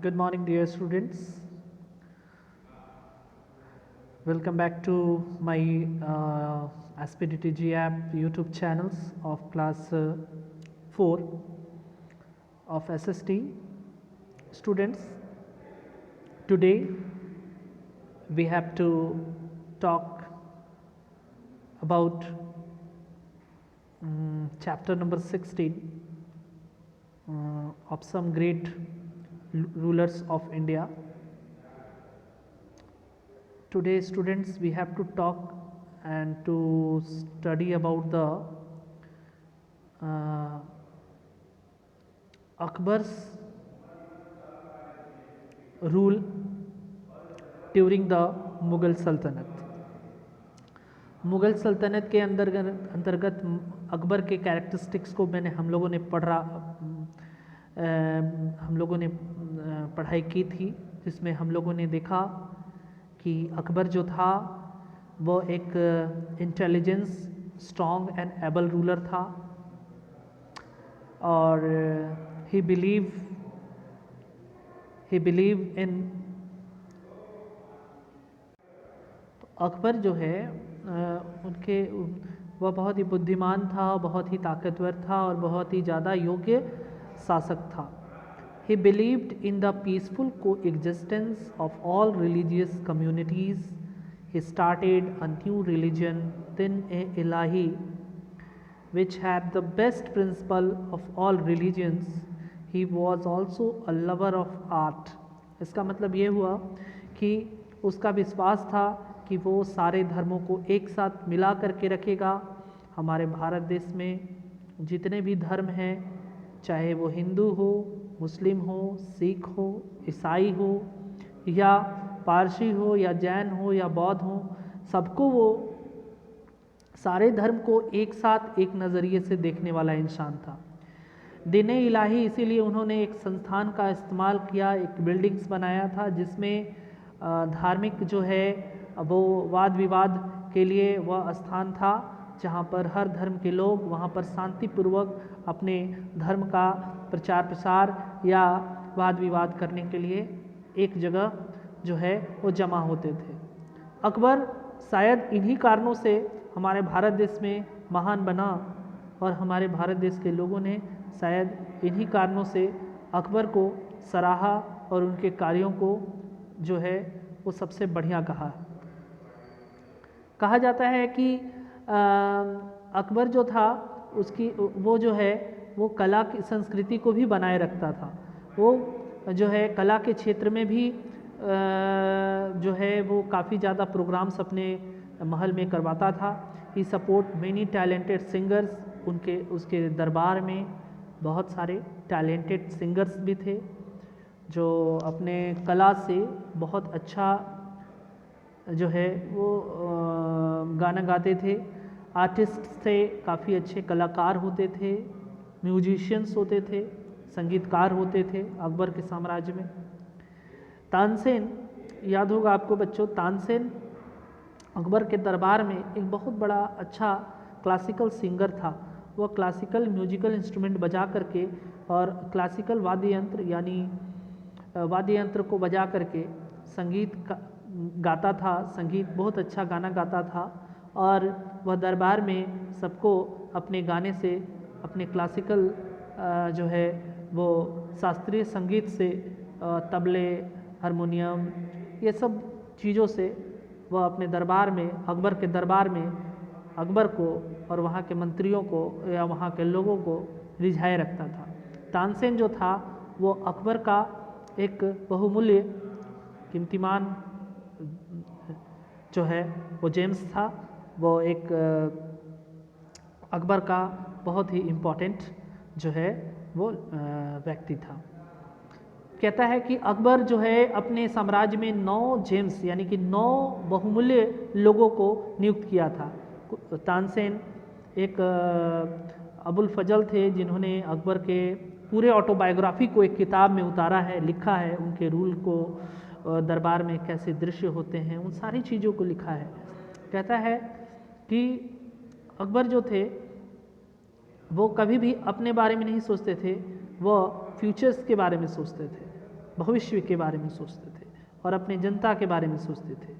Good morning, dear students. Welcome back to my SPDTG app YouTube channels of class 4 of SST. Students, today we have to talk about chapter number 16 of some great rulers of India. Today, students, we have to talk and to study about the Akbar's rule during the Mughal सल्तनत. मुग़ल सल्तनत के अंतर्गत अकबर के characteristics को हम लोगों ने पढ़ाई की थी, जिसमें हम लोगों ने देखा कि अकबर जो था वो एक intelligence, strong and able ruler था और ही बिलीव इन अकबर जो है वह बहुत ही बुद्धिमान था, बहुत ही ताकतवर था और बहुत ही ज़्यादा योग्य शासक था. He believed in the peaceful coexistence of all religious communities. He started a new religion, Din-e-Ilahi, which had the best principle of all religions. He was also a lover of art. इसका मतलब ये हुआ कि उसका विश्वास था कि वो सारे धर्मों को एक साथ मिला करके रखेगा. हमारे भारत देश में जितने भी धर्म हैं, चाहे वो हिंदू हो, मुस्लिम हो, सिख हो, ईसाई हो या पारसी हो या जैन हो या बौद्ध हो, सबको वो सारे धर्म को एक साथ एक नज़रिए से देखने वाला इंसान था. दीन-ए इलाही, इसीलिए उन्होंने एक संस्थान का इस्तेमाल किया, एक बिल्डिंग्स बनाया था जिसमें धार्मिक जो है वो वाद विवाद के लिए वह स्थान था, जहाँ पर हर धर्म के लोग वहाँ पर शांतिपूर्वक अपने धर्म का प्रचार प्रसार या वाद विवाद करने के लिए एक जगह जो है वो जमा होते थे. अकबर शायद इन्हीं कारणों से हमारे भारत देश में महान बना और हमारे भारत देश के लोगों ने शायद इन्हीं कारणों से अकबर को सराहा और उनके कार्यों को जो है वो सबसे बढ़िया कहा जाता है कि अकबर जो था उसकी वो जो है वो कला की संस्कृति को भी बनाए रखता था. वो जो है कला के क्षेत्र में भी जो है वो काफ़ी ज़्यादा प्रोग्राम्स अपने महल में करवाता था. ही सपोर्ट मेनी टैलेंटेड सिंगर्स. उसके दरबार में बहुत सारे टैलेंटेड सिंगर्स भी थे जो अपने कला से बहुत अच्छा जो है वो गाना गाते थे. आर्टिस्ट थे, काफ़ी अच्छे कलाकार होते थे, म्यूजिशियंस होते थे, संगीतकार होते थे अकबर के साम्राज्य में. तानसेन, याद होगा आपको बच्चों, तानसेन अकबर के दरबार में एक बहुत बड़ा अच्छा क्लासिकल सिंगर था. वह क्लासिकल म्यूजिकल इंस्ट्रूमेंट बजा करके और क्लासिकल वाद्य यंत्र को बजा करके संगीत गाता था. संगीत बहुत अच्छा गाना गाता था और वह दरबार में सबको अपने गाने से, अपने क्लासिकल जो है वो शास्त्रीय संगीत से, तबले, हारमोनियम, ये सब चीज़ों से वह अपने दरबार में, अकबर के दरबार में अकबर को और वहाँ के मंत्रियों को या वहाँ के लोगों को रिझाए रखता था. तानसेन जो था वो अकबर का एक बहुमूल्य कीमतीमान जो है वो जेम्स था. वो एक अकबर का बहुत ही इम्पोर्टेंट जो है वो व्यक्ति था. कहता है कि अकबर जो है अपने साम्राज्य में 9 जेम्स यानी कि 9 बहुमूल्य लोगों को नियुक्त किया था. तानसेन एक अबुल फजल थे जिन्होंने अकबर के पूरे ऑटोबायोग्राफी को एक किताब में उतारा है, लिखा है. उनके रूल को, दरबार में कैसे दृश्य होते हैं, उन सारी चीज़ों को लिखा है. कहता है कि अकबर जो थे वो कभी भी अपने बारे में नहीं सोचते थे, वो फ्यूचर्स के बारे में सोचते थे. भविष्य के बारे में सोचते थे और अपने जनता के बारे में सोचते थे।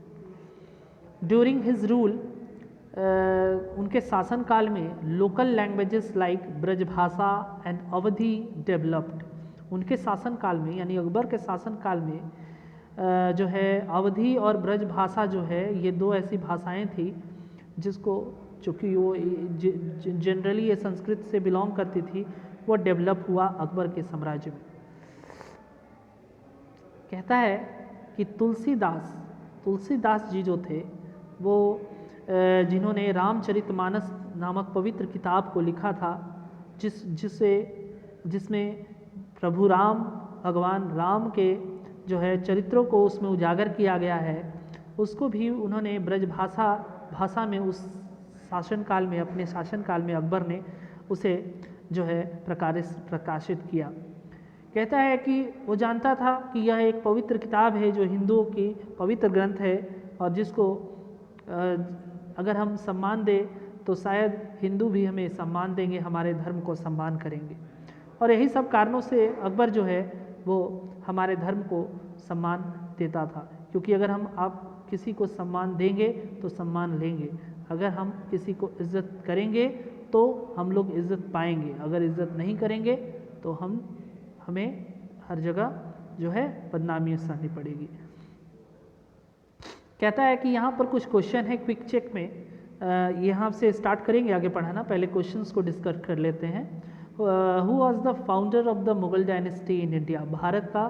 ड्यूरिंग हिज रूल, उनके शासनकाल में local languages like Brajbhasha and Awadhi developed. उनके शासनकाल में यानी अकबर के शासनकाल में जो है अवधी और ब्रज भाषा जो है ये दो ऐसी भाषाएं थी जिसको, चूँकि वो जनरली ये संस्कृत से बिलोंग करती थी, वो डेवलप हुआ अकबर के साम्राज्य में। कहता है कि तुलसीदास जी जो थे वो जिन्होंने रामचरितमानस नामक पवित्र किताब को लिखा था, जिसमें प्रभु राम, भगवान राम के जो है चरित्रों को उसमें उजागर किया गया है, उसको भी उन्होंने ब्रज भाषा में उस शासनकाल में, अपने शासनकाल में अकबर ने उसे जो है प्रकाशित किया। कहता है कि वो जानता था कि यह एक पवित्र किताब है जो हिंदुओं की पवित्र ग्रंथ है और जिसको अगर हम सम्मान दें तो शायद हिंदू भी हमें सम्मान देंगे, हमारे धर्म को सम्मान करेंगे। और यही सब कारणों से अकबर जो है वो हमारे धर्म को सम्मान देता था, क्योंकि अगर आप किसी को सम्मान देंगे तो सम्मान लेंगे, अगर हम किसी को इज्जत करेंगे तो हम लोग इज्जत पाएंगे, अगर इज्जत नहीं करेंगे तो हमें हर जगह जो है बदनामी सहनी पड़ेगी। कहता है कि यहाँ पर कुछ क्वेश्चन है क्विक चेक में, यहाँ से स्टार्ट करेंगे आगे पढ़ाना, पहले क्वेश्चंस को डिस्कस कर लेते हैं। Who was the founder of the Mughal dynasty in India? Bharat का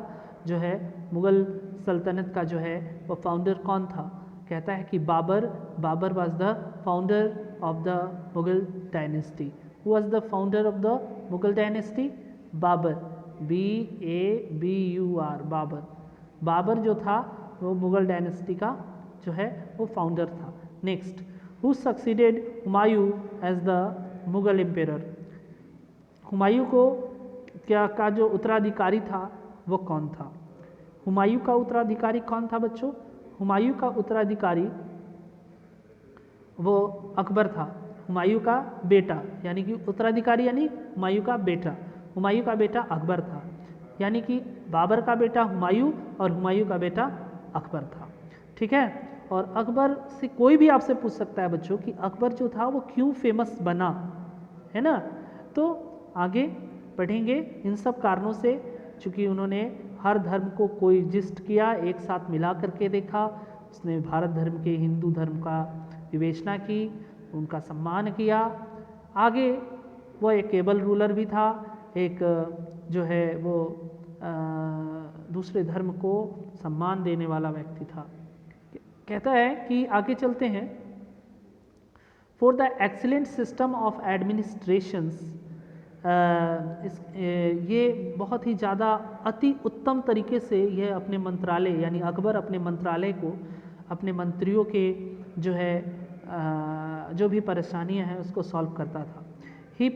जो है मुगल सल्तनत का जो है वो फाउंडर कौन था? कहता है कि Babur was the founder of the Mughal dynasty. Who was the founder of the Mughal dynasty? Babur, BABUR, Babur जो था वो मुगल डायनेस्टी का जो है वो फाउंडर था। Next, who succeeded Humayun as the Mughal emperor? Humayun को का जो उत्तराधिकारी था वो कौन था? हुमायूं का उत्तराधिकारी कौन था बच्चों? हुमायूं का उत्तराधिकारी वो अकबर था। हुमायूं का बेटा, यानी कि उत्तराधिकारी यानी हुमायूं का बेटा, हुमायूं का बेटा अकबर था, यानी कि बाबर का बेटा हुमायूं और हुमायूं का बेटा अकबर था। ठीक है, और अकबर से कोई भी आपसे पूछ सकता है बच्चों कि अकबर जो था वो क्यों फेमस बना, है ना? तो आगे पढ़ेंगे इन सब कारणों से, चूँकि उन्होंने हर धर्म को कोएग्जिस्ट किया, एक साथ मिला करके देखा, उसने भारत धर्म के हिंदू धर्म का विवेचना की, उनका सम्मान किया। आगे वो एक एबल रूलर भी था, एक जो है वो दूसरे धर्म को सम्मान देने वाला व्यक्ति था। कहता है कि आगे चलते हैं। For the excellent system of administrations, ये बहुत ही ज़्यादा अति उत्तम तरीके से यह अपने मंत्रालय, यानी अकबर अपने मंत्रालय को, अपने मंत्रियों के जो है जो भी परेशानियां हैं उसको सॉल्व करता था। He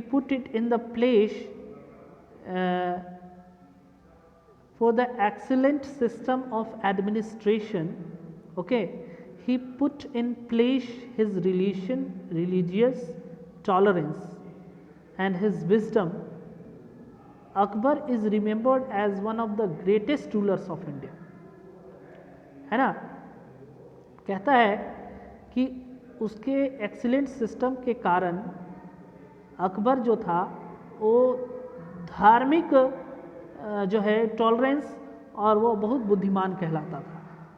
put it in the place for the excellent system of administration, okay, he put in place his religious tolerance and his wisdom. Akbar is remembered as one of the greatest rulers of India, है ना? कहता है कि उसके excellent system के कारण अकबर जो था वो धार्मिक जो है टॉलरेंस और वो बहुत बुद्धिमान कहलाता था।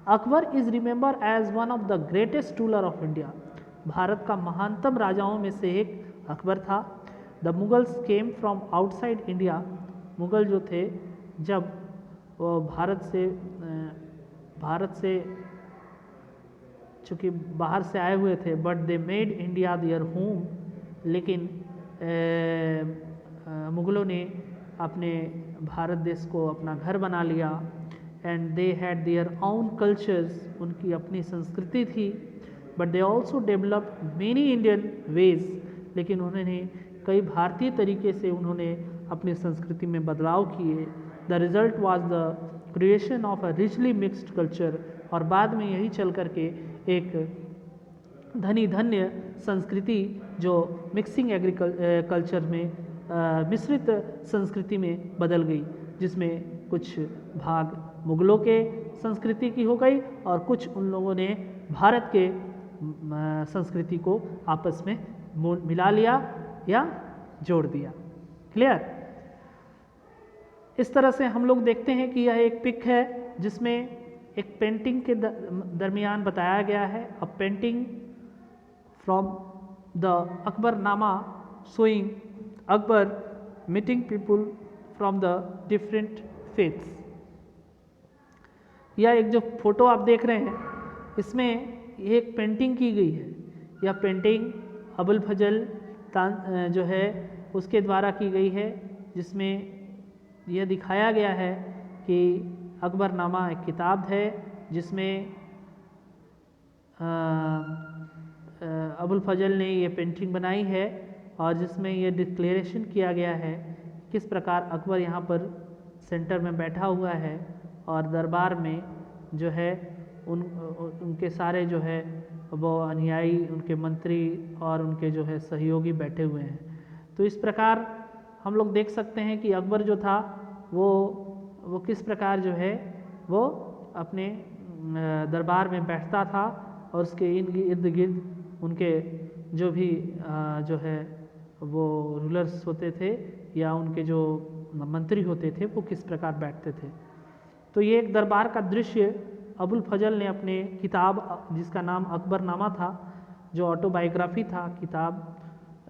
Akbar is remember as one of the greatest ruler of India. Bharat का महानतम राजाओं में से एक अकबर था। The Mughals came from outside India. Mughal जो थे जब वो भारत से चूँकि बाहर से आए हुए थे, but they made India their home, लेकिन मुगलों ने अपने भारत देश को अपना घर बना लिया। And they had their own cultures, उनकी अपनी संस्कृति थी। But they also developed many Indian ways, लेकिन उन्होंने कई भारतीय तरीके से उन्होंने अपनी संस्कृति में बदलाव किए। The result was the creation of a richly mixed culture, और बाद में यही चल करके एक धनी धन्य संस्कृति जो मिक्सिंग कल्चर में मिश्रित संस्कृति में बदल गई, जिसमें कुछ भाग मुगलों के संस्कृति की हो गई और कुछ उन लोगों ने भारत के संस्कृति को आपस में मिला लिया या जोड़ दिया। क्लियर? इस तरह से हम लोग देखते हैं कि यह एक पिक है जिसमें एक पेंटिंग के दरमियान बताया गया है, अ painting from the Akbarnama showing Akbar meeting people from the different faiths. यह एक जो फोटो आप देख रहे हैं इसमें एक पेंटिंग की गई है। यह पेंटिंग अबुल फजल जो है उसके द्वारा की गई है, जिसमें यह दिखाया गया है कि अकबरनामा एक किताब है जिसमें अबुल फजल ने ये पेंटिंग बनाई है और जिसमें ये डिक्लेरेशन किया गया है किस प्रकार अकबर यहाँ पर सेंटर में बैठा हुआ है और दरबार में जो है उनके सारे जो है वो अनुयायी, उनके मंत्री और उनके जो है सहयोगी बैठे हुए हैं। तो इस प्रकार हम लोग देख सकते हैं कि अकबर जो था वो किस प्रकार जो है वो अपने दरबार में बैठता था और उसके इर्द गिर्द उनके जो भी जो है वो रूलर्स होते थे या उनके जो मंत्री होते थे वो किस प्रकार बैठते थे। तो ये एक दरबार का दृश्य अबुल फजल ने अपने किताब जिसका नाम अकबरनामा था, जो ऑटोबायोग्राफी था, किताब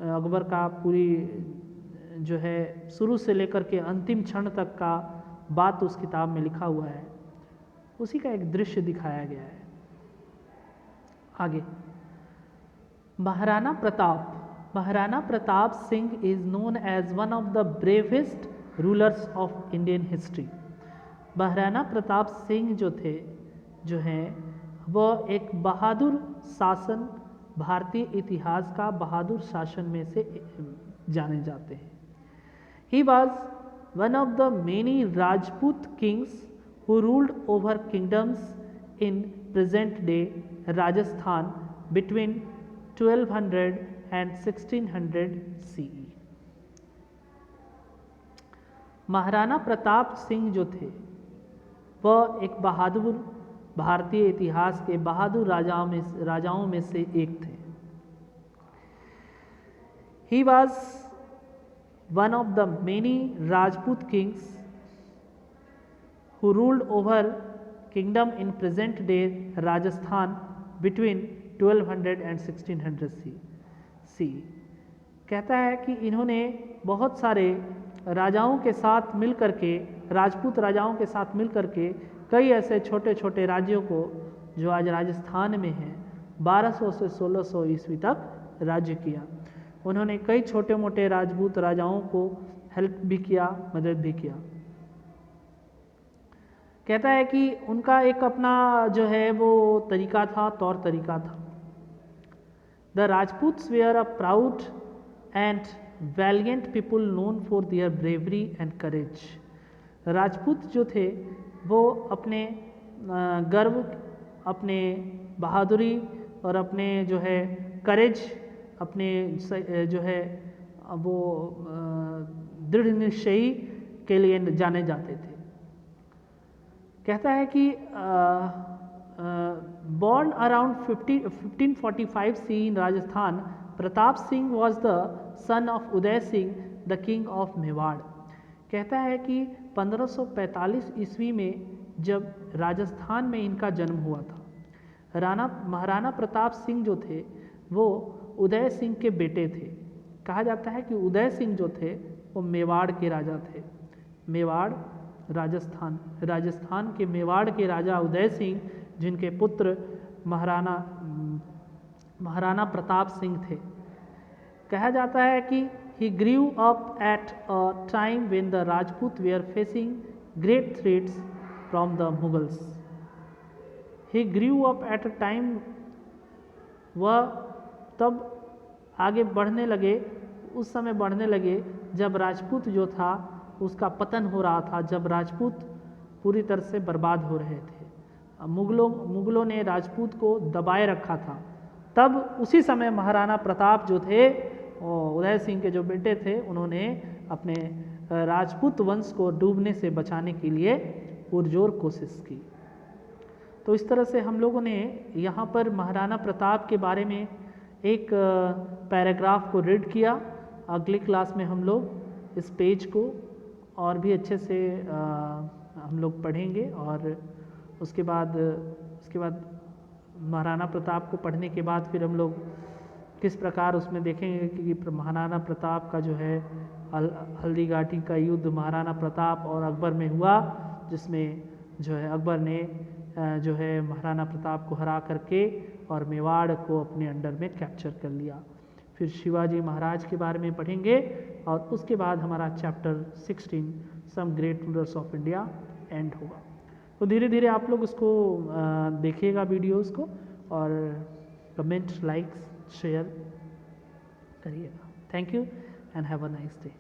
अकबर का पूरी जो है शुरू से लेकर के अंतिम क्षण तक का बात उस किताब में लिखा हुआ है, उसी का एक दृश्य दिखाया गया है। आगे Maharana Pratap Singh is known as one of the bravest rulers of Indian history. Maharana Pratap Singh जो हैं वह एक बहादुर शासन, भारतीय इतिहास का बहादुर शासन में से जाने जाते हैं। He was one of the many Rajput kings who ruled over kingdoms in present day Rajasthan between 1200 and 1600 CE। Maharana Pratap Singh जो थे वह एक बहादुर, भारतीय इतिहास के बहादुर राजाओं में से एक थे। He was one of the many Rajput kings who ruled over kingdom in present day Rajasthan between 1200 and 1600 CE। कहता है कि इन्होंने बहुत सारे राजाओं के साथ मिलकर के, राजपूत राजाओं के साथ मिलकर के कई ऐसे छोटे छोटे राज्यों को जो आज राजस्थान में हैं 1200 से 1600 ईस्वी तक राज्य किया। उन्होंने कई छोटे मोटे राजपूत राजाओं को हेल्प भी किया, मदद भी किया। कहता है कि उनका एक अपना जो है वो तरीका था, तौर तरीका था। The Rajputs were a proud and valiant people known for their bravery and courage. Rajput जो थे वो अपने गर्व, अपने बहादुरी और अपने जो है करेज, अपने जो है वो दृढ़ निश्चयी के लिए जाने जाते थे। कहता है कि born around 1545 CE in Rajasthan, Pratap Singh was the son of Uday Singh, the king of Mewar. कहता है कि 1545 ईस्वी में जब राजस्थान में इनका जन्म हुआ था। महाराणा प्रताप सिंह जो थे वो उदय सिंह के बेटे थे। कहा जाता है कि उदय सिंह जो थे वो मेवाड़ के राजा थे। मेवाड़ राजस्थान के मेवाड़ के राजा उदय सिंह, जिनके पुत्र महाराणा प्रताप सिंह थे। कहा जाता है कि he grew up at a time when the Rajput were facing great threats from the Mughals। He grew up at a time, वह तब आगे बढ़ने लगे, उस समय बढ़ने लगे जब राजपूत जो था उसका पतन हो रहा था, जब राजपूत पूरी तरह से बर्बाद हो रहे थे। मुगलों ने राजपूत को दबाए रखा था। तब उसी समय महाराणा प्रताप जो थे और उदय सिंह के जो बेटे थे उन्होंने अपने राजपूत वंश को डूबने से बचाने के लिए पुरजोर कोशिश की। तो इस तरह से हम लोगों ने यहाँ पर महाराणा प्रताप के बारे में एक पैराग्राफ को रीड किया। अगली क्लास में हम लोग इस पेज को और भी अच्छे से हम लोग पढ़ेंगे और उसके बाद महाराणा प्रताप को पढ़ने के बाद फिर हम लोग किस प्रकार उसमें देखेंगे कि महाराणा प्रताप का जो है हल्दी घाटी का युद्ध महाराणा प्रताप और अकबर में हुआ, जिसमें जो है अकबर ने जो है महाराणा प्रताप को हरा करके और मेवाड़ को अपने अंडर में कैप्चर कर लिया। फिर शिवाजी महाराज के बारे में पढ़ेंगे और उसके बाद हमारा chapter 16 some great rulers of India end होगा। तो धीरे धीरे आप लोग उसको देखिएगा वीडियोस को और कमेंट, लाइक्स, शेयर करिएगा। Thank you and have a nice day.